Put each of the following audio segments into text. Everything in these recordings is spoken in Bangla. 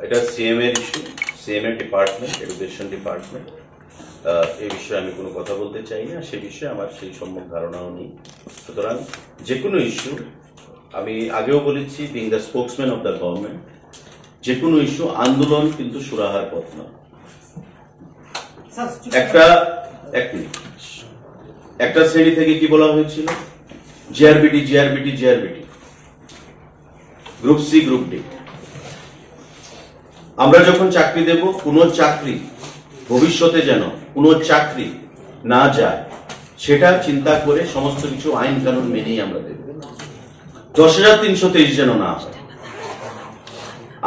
এটা সিএম এর ইস্যু, সিএম এর ডিপার্টমেন্ট, এডুকেশন ডিপার্টমেন্ট। এই বিষয়ে আমি কোনো কথা বলতে চাই না, সে বিষয়ে আমার সেই সম্যক ধারণাও নেই। সুতরাং যে কোনো ইস্যু, আমি আগেও বলেছি, being the spokesman of the government, যে কোনো ইস্যু আন্দোলন কিন্তু সুরাহার পথ না। একটা শ্রেণী থেকে কি বলা হয়েছিল, GRBT GRBT GRBT, group C group D. আমরা যখন চাকরি দেব, কোন চাকরি ভবিষ্যতে যেন কোন চাকরি না যায় সেটা চিন্তা করে সমস্ত কিছু আইন কানুন মেনেই আমরা দেব। 10,323 যেন না হয়।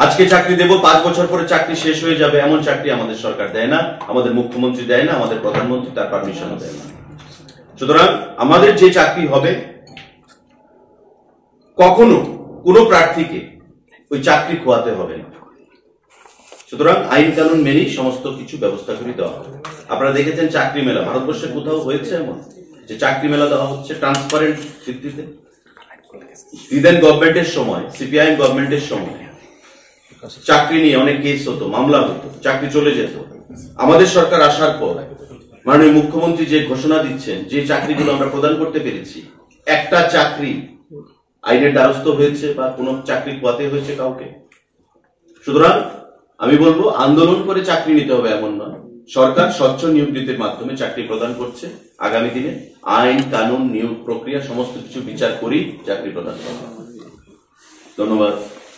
আজকে চাকরি দেব, 5 বছর পরে চাকরি শেষ হয়ে যাবে, এমন চাকরি আমাদের সরকার দেয় না, আমাদের মুখ্যমন্ত্রী দেয় না, আমাদের প্রধানমন্ত্রী তার পারমিশনও দেয় না। সুতরাং আমাদের যে চাকরি হবে, কখনো কোনো প্রার্থীকে ওই চাকরি খোয়াতে হবে না। সুতরাং আইন কানুন মেনেই সমস্ত কিছু ব্যবস্থা করে দেওয়া হবে। আপনারা দেখেছেন চাকরি মেলা ভারতবর্ষে কোথাও হয়েছে এমন যে চাকরি মেলা দেওয়া হচ্ছে ট্রান্সপারেন্ট ভিত্তিতে? ইদেন গভর্নমেন্টের সময়, সিপিআইএম গভর্নমেন্টের সময় চাকরি নিয়ে অনেক কেস হতো, মামলা হতো, চাকরি চলে যেত। আমাদের সরকার আসার পর মাননীয় মুখ্যমন্ত্রী যে ঘোষণা দিচ্ছেন, যে চাকরিগুলো আমরা প্রদান করতে পেরেছি, একটা চাকরি আইনের দ্বারস্থ হয়েছে বা কোনো চাকরি খোয়াতে হয়েছে কাউকে? সুতরাং আমি বলবো, আন্দোলন করে চাকরি নিতে হবে এমন নয়। সরকার স্বচ্ছ নিয়োগ নীতির মাধ্যমে চাকরি প্রদান করছে। আগামী দিনে আইন কানুন, নিয়োগ প্রক্রিয়া সমস্ত কিছু বিচার করেই চাকরি প্রদান করা হবে। ধন্যবাদ।